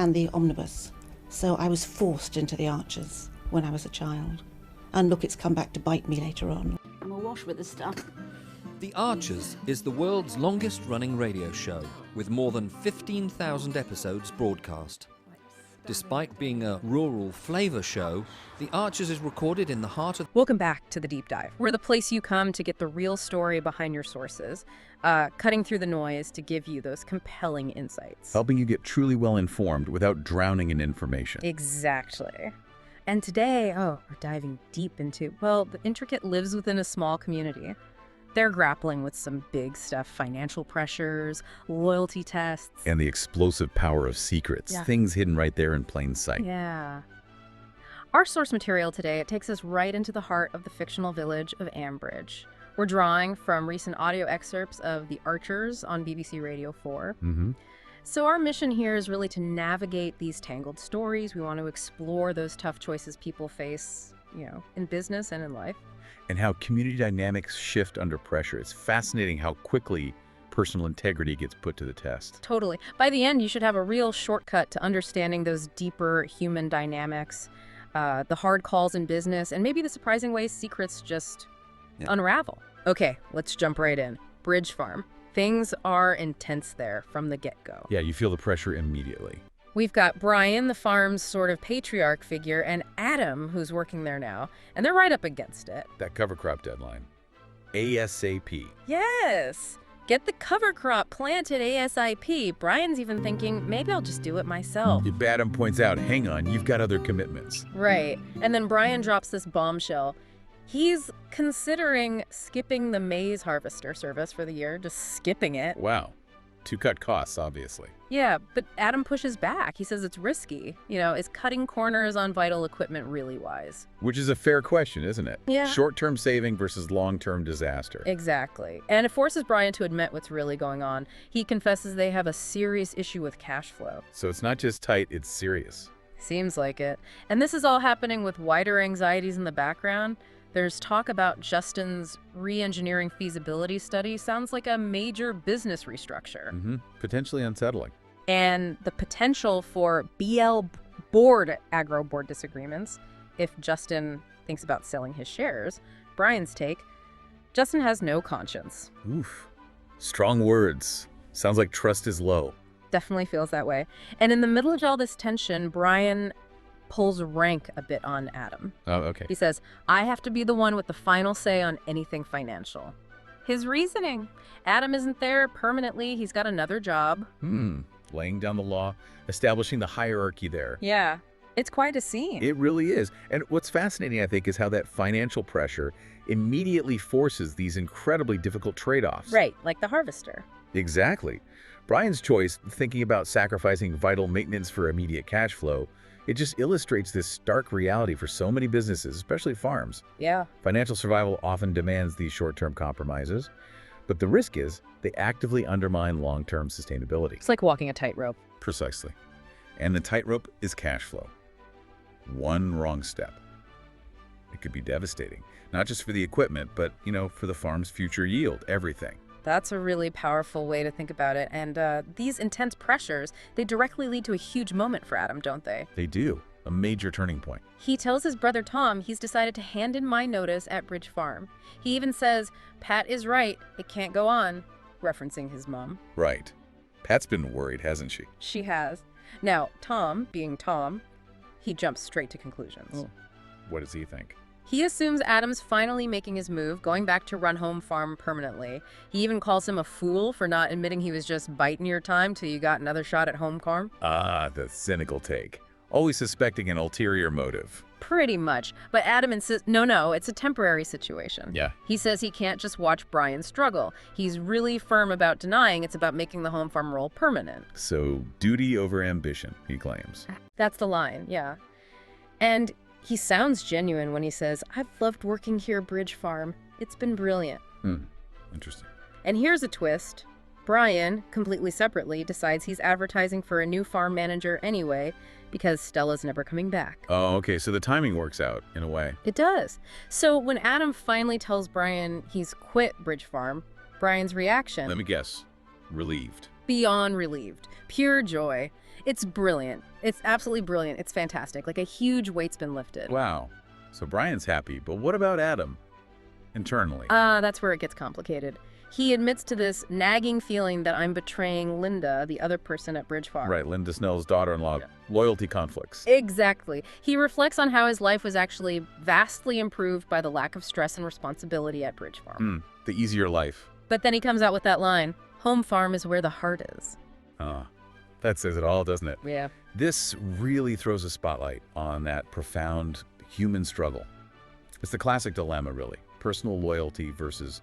and the omnibus. So I was forced into the Archers when I was a child. And look, it's come back to bite me later on. I'm awash with this stuff. The Archers is the world's longest-running radio show, with more than 15,000 episodes broadcast. Despite being a rural flavor show, The Archers is recorded in the heart of... Welcome back to The Deep Dive. We're the place you come to get the real story behind your sources, cutting through the noise to give you those compelling insights. Helping you get truly well-informed without drowning in information. Exactly. And today, we're diving deep into, well, the intricate lives within a small community. They're grappling with some big stuff, financial pressures, loyalty tests. And the explosive power of secrets, things hidden right there in plain sight. Yeah. Our source material today, it takes us right into the heart of the fictional village of Ambridge. We're drawing from recent audio excerpts of The Archers on BBC Radio 4. So our mission here is really to navigate these tangled stories. We want to explore those tough choices people face, in business and in life. And how community dynamics shift under pressure. It's fascinating how quickly personal integrity gets put to the test. Totally. By the end, you should have a real shortcut to understanding those deeper human dynamics, the hard calls in business, and maybe the surprising ways secrets just unravel. Okay, let's jump right in. Bridge Farm. Things are intense there from the get-go. Yeah, you feel the pressure immediately. We've got Brian, the farm's sort of patriarch figure, and Adam, who's working there now, and they're right up against it. That cover crop deadline. ASAP. Yes! Get the cover crop planted ASAP. Brian's even thinking, maybe I'll just do it myself. Adam points out, hang on, you've got other commitments. Right. And then Brian drops this bombshell. He's considering skipping the maize harvester service for the year, just skipping it. Wow. To cut costs, obviously. Yeah, but Adam pushes back. He says it's risky. Is cutting corners on vital equipment really wise? Which is a fair question, isn't it? Yeah. Short-term saving versus long-term disaster. Exactly. And it forces Brian to admit what's really going on. He confesses they have a serious issue with cash flow. So it's not just tight, it's serious. Seems like it. And this is all happening with wider anxieties in the background. There's talk about Justin's re-engineering feasibility study. Sounds like a major business restructure. Potentially unsettling. And the potential for agro board disagreements if Justin thinks about selling his shares. Brian's take, Justin has no conscience. Oof. Strong words. Sounds like trust is low. Definitely feels that way. And in the middle of all this tension, Brian pulls rank a bit on Adam. Oh, okay. He says, I have to be the one with the final say on anything financial. His reasoning, Adam isn't there permanently. He's got another job. Laying down the law, establishing the hierarchy there. Yeah, it's quite a scene. It really is. And what's fascinating, I think, is how that financial pressure immediately forces these incredibly difficult trade-offs. Right, like the harvester. Exactly. Brian's choice, thinking about sacrificing vital maintenance for immediate cash flow, it just illustrates this stark reality for so many businesses, especially farms. Yeah. Financial survival often demands these short-term compromises, but the risk is they actively undermine long-term sustainability. It's like walking a tightrope. Precisely. And the tightrope is cash flow. One wrong step. It could be devastating, not just for the equipment, but, for the farm's future yield, everything. That's a really powerful way to think about it. And these intense pressures, they directly lead to a huge moment for Adam, don't they? They do. A major turning point. He tells his brother Tom he's decided to hand in my notice at Bridge Farm. He even says, Pat is right, it can't go on, referencing his mom. Right. Pat's been worried, hasn't she? She has. Now, Tom, being Tom, he jumps straight to conclusions. Oh. What does he think? He assumes Adam's finally making his move, going back to run home farm permanently. He even calls him a fool for not admitting he was just biding your time till you got another shot at home farm. Ah, the cynical take. Always suspecting an ulterior motive. Pretty much. But Adam insists, no, it's a temporary situation. Yeah. He says he can't just watch Brian struggle. He's really firm about denying it's about making the home farm role permanent. So, duty over ambition, he claims. That's the line, yeah. And he sounds genuine when he says, I've loved working here at Bridge Farm. It's been brilliant. Interesting. And here's a twist. Brian, completely separately, decides he's advertising for a new farm manager anyway because Stella's never coming back. Oh, okay. So the timing works out, in a way. It does. So when Adam finally tells Brian he's quit Bridge Farm, Brian's reaction... Let me guess. Relieved. Beyond relieved. Pure joy. It's brilliant. It's absolutely brilliant. It's fantastic. Like a huge weight's been lifted. Wow. So Brian's happy, but what about Adam internally? That's where it gets complicated. He admits to this nagging feeling that I'm betraying Linda, the other person at Bridge Farm. Right, Linda Snell's daughter-in-law. Yeah. Loyalty conflicts. Exactly. He reflects on how his life was actually vastly improved by the lack of stress and responsibility at Bridge Farm. The easier life. But then he comes out with that line, home farm is where the heart is. That says it all, doesn't it? Yeah. This really throws a spotlight on that profound human struggle. It's the classic dilemma, really. Personal loyalty versus,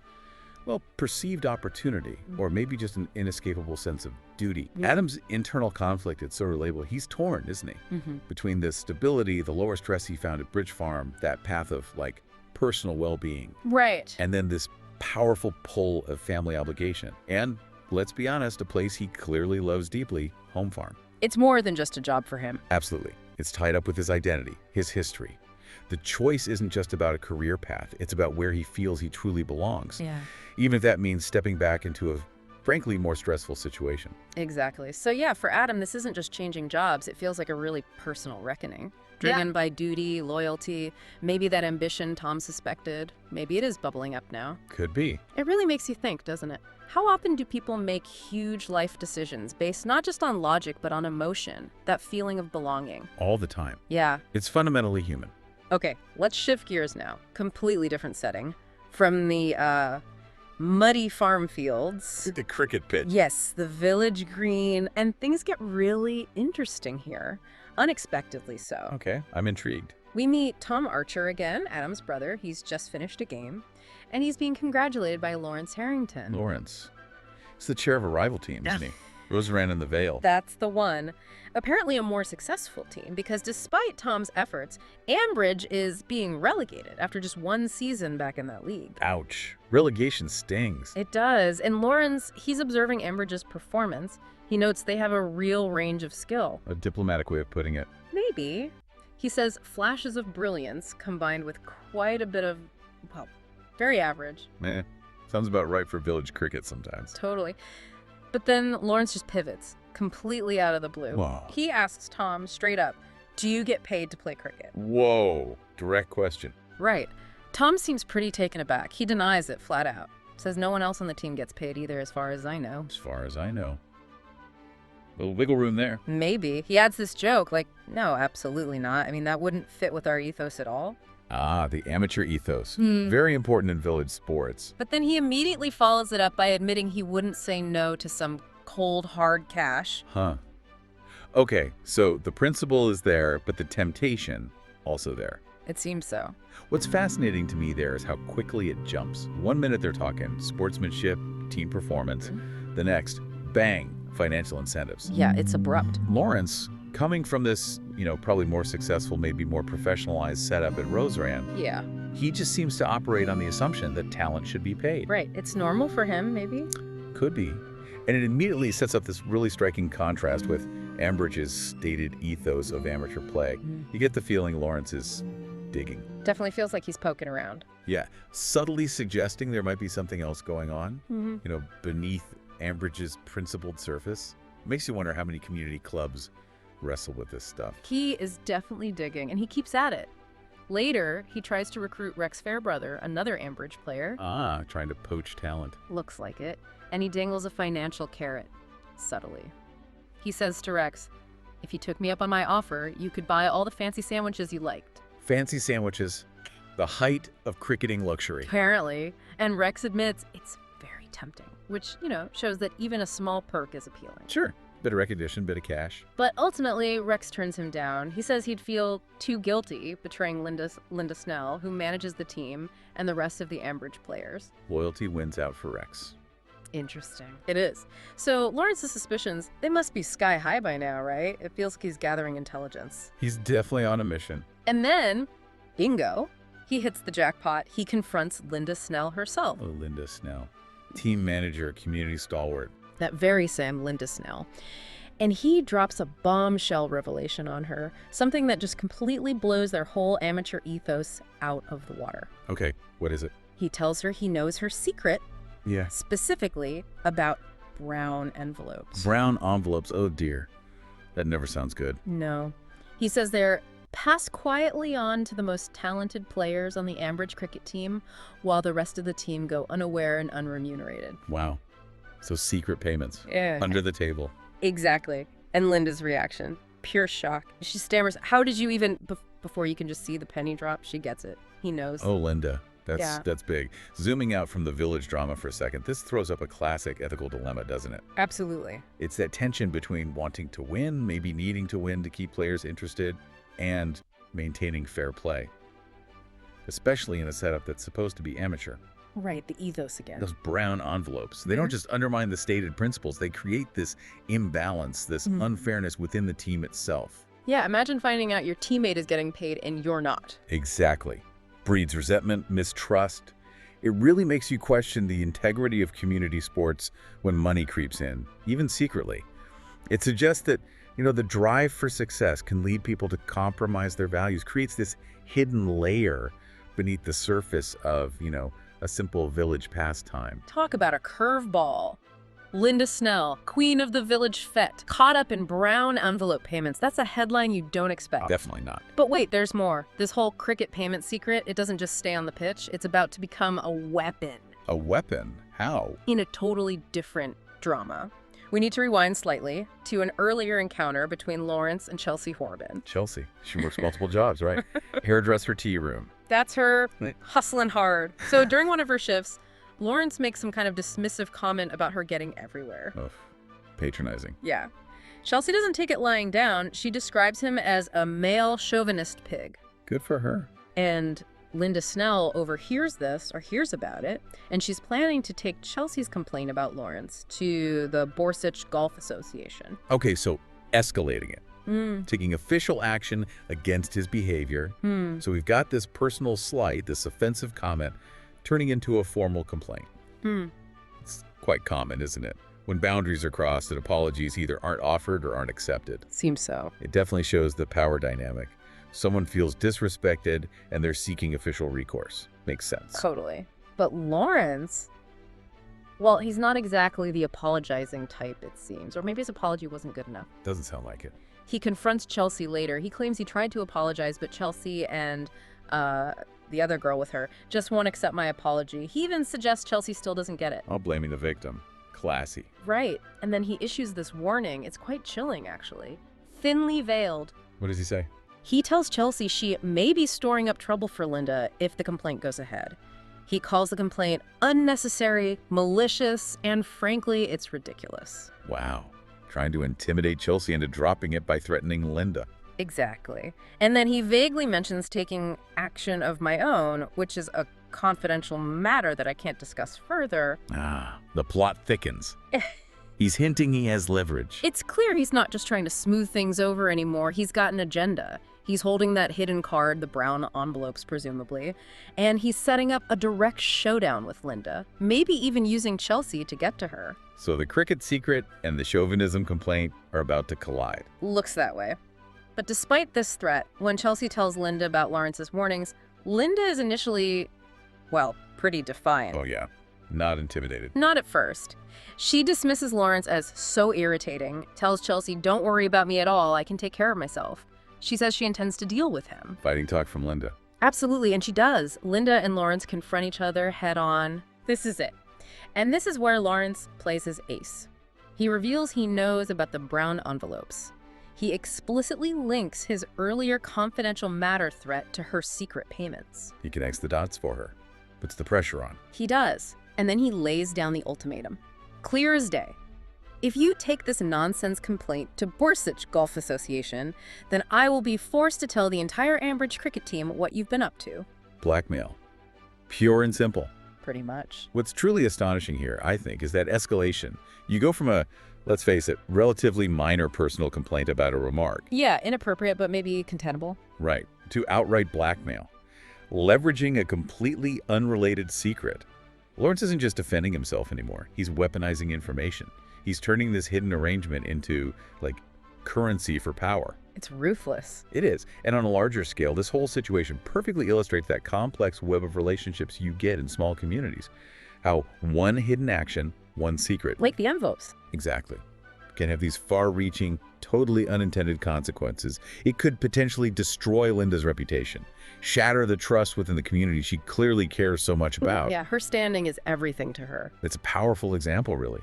well, perceived opportunity, or maybe just an inescapable sense of duty. Yeah. Adam's internal conflict, it's so relatable. He's torn, isn't he? Between the stability, the lower stress he found at Bridge Farm, that path of, like, personal well-being. Right. And then this powerful pull of family obligation. And, let's be honest, a place he clearly loves deeply, home farm. It's more than just a job for him. Absolutely. It's tied up with his identity, his history. The choice isn't just about a career path. It's about where he feels he truly belongs. Yeah. Even if that means stepping back into a, frankly, more stressful situation. Exactly. So yeah, for Adam, this isn't just changing jobs. It feels like a really personal reckoning. Driven by duty, loyalty, maybe that ambition Tom suspected. Maybe it is bubbling up now. Could be. It really makes you think, doesn't it? How often do people make huge life decisions based not just on logic, but on emotion, that feeling of belonging? All the time. Yeah. It's fundamentally human. Okay, let's shift gears now. Completely different setting. From the muddy farm fields. The cricket pitch. Yes, the village green. And things get really interesting here. Unexpectedly so. Okay, I'm intrigued. We meet Tom Archer again, Adam's brother. He's just finished a game. And he's being congratulated by Lawrence Harrington. Lawrence. He's the chair of a rival team, isn't he? Roseran and the Vale. That's the one. Apparently a more successful team, because despite Tom's efforts, Ambridge is being relegated after just one season back in that league. Ouch. Relegation stings. It does. And Lawrence, he's observing Ambridge's performance. He notes they have a real range of skill. A diplomatic way of putting it. Maybe. He says flashes of brilliance combined with quite a bit of, well, very average. Sounds about right for village cricket sometimes. Totally. But then Lawrence just pivots, completely out of the blue. Whoa. He asks Tom straight up, do you get paid to play cricket? Whoa. Direct question. Right. Tom seems pretty taken aback. He denies it flat out. Says no one else on the team gets paid either, as far as I know. As far as I know. Little wiggle room there. Maybe. He adds this joke like, no, absolutely not. I mean, that wouldn't fit with our ethos at all. The amateur ethos. Very important in village sports. But then he immediately follows it up by admitting he wouldn't say no to some cold, hard cash. Okay, so the principle is there, but the temptation also there. It seems so. What's fascinating to me there is how quickly it jumps. 1 minute they're talking sportsmanship, team performance. The next, bang, financial incentives. Yeah, it's abrupt. Lawrence, coming from this, probably more successful, maybe more professionalized setup at Roseran. Yeah. He just seems to operate on the assumption that talent should be paid. Right. It's normal for him, maybe? Could be. And it immediately sets up this really striking contrast with Ambridge's stated ethos of amateur play. You get the feeling Lawrence is digging. Definitely feels like he's poking around. Yeah. Subtly suggesting there might be something else going on, beneath Ambridge's principled surface. Makes you wonder how many community clubs wrestle with this stuff. He is definitely digging, and he keeps at it. Later, he tries to recruit Rex Fairbrother, another Ambridge player. Trying to poach talent. Looks like it. And he dangles a financial carrot, subtly. He says to Rex, if you took me up on my offer, you could buy all the fancy sandwiches you liked. Fancy sandwiches, the height of cricketing luxury. Apparently. And Rex admits it's very tempting, which, shows that even a small perk is appealing. Sure. Bit of recognition, bit of cash. But ultimately, Rex turns him down. He says he'd feel too guilty betraying Linda Snell, who manages the team, and the rest of the Ambridge players. Loyalty wins out for Rex. Interesting. It is. So Lawrence's suspicions, they must be sky high by now, right? It feels like he's gathering intelligence. He's definitely on a mission. And then, bingo, he hits the jackpot. He confronts Linda Snell herself. Oh, Linda Snell. Team manager, community stalwart. That very same Linda Snell. And he drops a bombshell revelation on her, something that just completely blows their whole amateur ethos out of the water. Okay, what is it? He tells her he knows her secret. Yeah. Specifically about brown envelopes. Brown envelopes, oh dear. That never sounds good. No. He says they're pass quietly on to the most talented players on the Ambridge cricket team, while the rest of the team go unaware and unremunerated. Wow. So secret payments. Yeah. Under the table. Exactly. And Linda's reaction, pure shock. She stammers, how did you even, before you can just see the penny drop, she gets it. He knows. Oh, Linda. Yeah. That's big. Zooming out from the village drama for a second, this throws up a classic ethical dilemma, doesn't it? Absolutely. It's that tension between wanting to win, maybe needing to win to keep players interested, and maintaining fair play, especially in a setup that's supposed to be amateur. Right, the ethos again. Those brown envelopes, they don't just undermine the stated principles, they create this imbalance, this unfairness within the team itself. Yeah, imagine finding out your teammate is getting paid and you're not. Exactly. Breeds resentment, mistrust. It really makes you question the integrity of community sports when money creeps in, even secretly. It suggests that, the drive for success can lead people to compromise their values, creates this hidden layer beneath the surface of, a simple village pastime. Talk about a curveball. Linda Snell, queen of the village fete, caught up in brown envelope payments. That's a headline you don't expect. Definitely not. But wait, there's more. This whole cricket payment secret, it doesn't just stay on the pitch. It's about to become a weapon. A weapon? How? In a totally different drama. We need to rewind slightly to an earlier encounter between Lawrence and Chelsea Horban. Chelsea. She works multiple jobs, right? Hairdresser, tea room. That's her hustling hard. So during one of her shifts, Lawrence makes some kind of dismissive comment about her getting everywhere. Ugh. Patronizing. Yeah. Chelsea doesn't take it lying down. She describes him as a male chauvinist pig. Good for her. And Linda Snell overhears this, or hears about it, and she's planning to take Chelsea's complaint about Lawrence to the Borsich Golf Association. Okay, so escalating it. Taking official action against his behavior. So we've got this personal slight, this offensive comment, turning into a formal complaint. It's quite common, isn't it? When boundaries are crossed and apologies either aren't offered or aren't accepted. Seems so. It definitely shows the power dynamic. Someone feels disrespected and they're seeking official recourse. Makes sense. Totally. But Lawrence, well, he's not exactly the apologizing type, it seems. Or maybe his apology wasn't good enough. Doesn't sound like it. He confronts Chelsea later. He claims he tried to apologize, but Chelsea and the other girl with her just won't accept my apology. He even suggests Chelsea still doesn't get it. All blaming the victim. Classy. Right. And then he issues this warning. It's quite chilling, actually. Thinly veiled. What does he say? He tells Chelsea she may be storing up trouble for Linda if the complaint goes ahead. He calls the complaint unnecessary, malicious, and frankly, it's ridiculous. Wow. Trying to intimidate Chelsea into dropping it by threatening Linda. Exactly. And then he vaguely mentions taking action of my own, which is a confidential matter that I can't discuss further. The plot thickens. He's hinting he has leverage. It's clear he's not just trying to smooth things over anymore. He's got an agenda. He's holding that hidden card, the brown envelopes, presumably, and he's setting up a direct showdown with Linda, maybe even using Chelsea to get to her. So the cricket secret and the chauvinism complaint are about to collide. Looks that way. But despite this threat, when Chelsea tells Linda about Lawrence's warnings, Linda is initially, well, pretty defiant. Oh yeah, not intimidated. Not at first. She dismisses Lawrence as so irritating, tells Chelsea, don't worry about me at all, I can take care of myself. She says she intends to deal with him. Fighting talk from Linda. Absolutely, and she does. Linda and Lawrence confront each other head on. This is it. And this is where Lawrence plays his ace. He reveals he knows about the brown envelopes. He explicitly links his earlier confidential matter threat to her secret payments. He connects the dots for her, puts the pressure on. He does, and then he lays down the ultimatum. Clear as day. If you take this nonsense complaint to Borsich Golf Association, then I will be forced to tell the entire Ambridge cricket team what you've been up to. Blackmail. Pure and simple. Pretty much. What's truly astonishing here, I think, is that escalation. You go from a, let's face it, relatively minor personal complaint about a remark. Yeah, inappropriate, but maybe contemptible. Right. To outright blackmail. Leveraging a completely unrelated secret. Lawrence isn't just defending himself anymore. He's weaponizing information. He's turning this hidden arrangement into, currency for power. It's ruthless. It is. And on a larger scale, this whole situation perfectly illustrates that complex web of relationships you get in small communities. How one hidden action, one secret. Like the envelopes. Exactly. can have these far-reaching, totally unintended consequences. It could potentially destroy Linda's reputation, shatter the trust within the community she clearly cares so much about. Yeah, her standing is everything to her. It's a powerful example, really.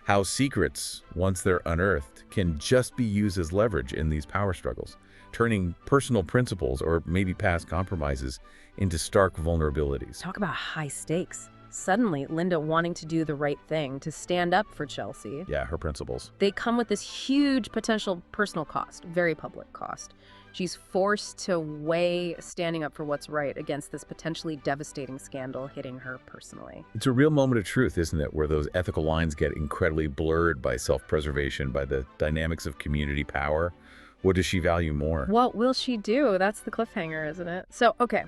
How secrets, once they're unearthed, can just be used as leverage in these power struggles, turning personal principles or maybe past compromises into stark vulnerabilities. Talk about high stakes. Suddenly, Linda wanting to do the right thing, to stand up for Chelsea. Yeah, her principles. They come with this huge potential personal cost, very public cost. She's forced to weigh standing up for what's right against this potentially devastating scandal hitting her personally. It's a real moment of truth, isn't it, where those ethical lines get incredibly blurred by self-preservation, by the dynamics of community power. What does she value more? What will she do? That's the cliffhanger, isn't it? So, okay.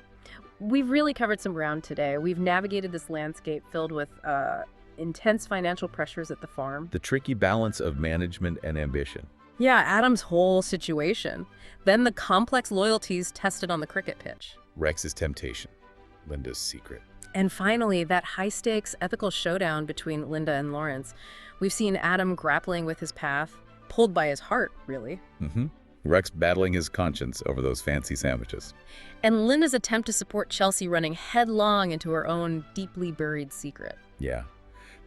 We've really covered some ground today. We've navigated this landscape filled with intense financial pressures at the farm. The tricky balance of management and ambition. Yeah, Adam's whole situation. Then the complex loyalties tested on the cricket pitch. Rex's temptation. Linda's secret. And finally, that high-stakes ethical showdown between Linda and Lawrence. We've seen Adam grappling with his path, pulled by his heart, really. Rex battling his conscience over those fancy sandwiches. And Linda's attempt to support Chelsea running headlong into her own deeply buried secret. Yeah.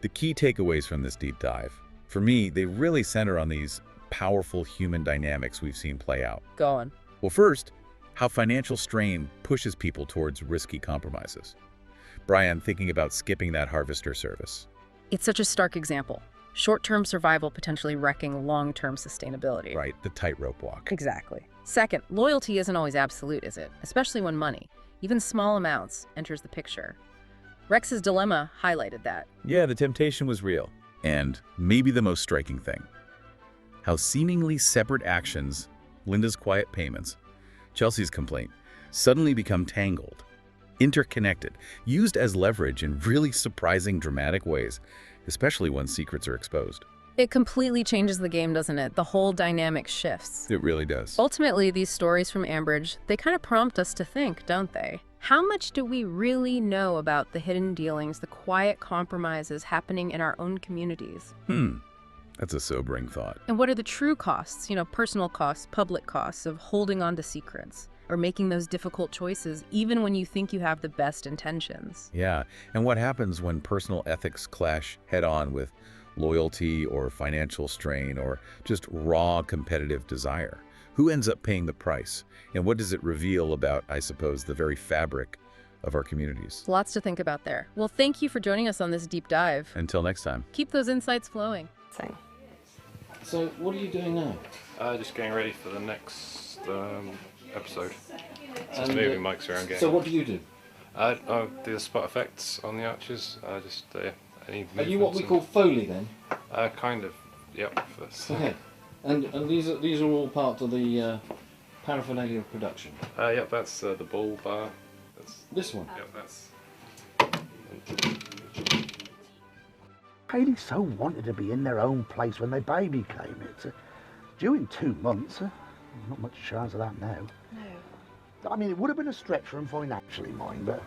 The key takeaways from this deep dive, for me, they really center on these powerful human dynamics we've seen play out. Go on. Well, first, how financial strain pushes people towards risky compromises. Brian, thinking about skipping that harvester service. It's such a stark example. Short-term survival potentially wrecking long-term sustainability. Right, the tightrope walk. Exactly. Second, loyalty isn't always absolute, is it? Especially when money, even small amounts, enters the picture. Rex's dilemma highlighted that. Yeah, the temptation was real. And maybe the most striking thing, how seemingly separate actions, Linda's quiet payments, Chelsea's complaint, suddenly become tangled, interconnected, used as leverage in really surprising, dramatic ways, especially when secrets are exposed. It completely changes the game, doesn't it? The whole dynamic shifts. It really does. Ultimately, these stories from Ambridge, they kind of prompt us to think, don't they? How much do we really know about the hidden dealings, the quiet compromises happening in our own communities? That's a sobering thought. And what are the true costs, personal costs, public costs of holding on to secrets or making those difficult choices even when you think you have the best intentions? Yeah, and what happens when personal ethics clash head-on with loyalty or financial strain or just raw competitive desire? Who ends up paying the price? And what does it reveal about, I suppose, the very fabric of our communities? Lots to think about there. Well, thank you for joining us on this deep dive. Until next time. Keep those insights flowing. So, what are you doing now? Just getting ready for the next episode. Just moving mics around. So, what do you do? I do the spot effects on the arches. Any Are you what we movements call Foley then? and- kind of. Yep. Okay. And these are all part of the paraphernalia of production. Yep. That's the bull bar. That's. This one. Yep. That's. Haley so wanted to be in their own place when their baby came. It's due in 2 months. Not much chance of that now. No. I mean, it would have been a stretch for them financially, mind, but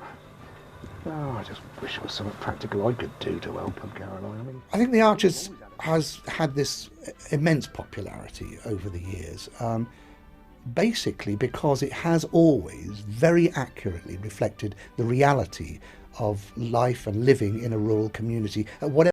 I just wish there was something practical I could do to help them, Caroline. I think The Archers has had this immense popularity over the years, basically because it has always very accurately reflected the reality of life and living in a rural community at whatever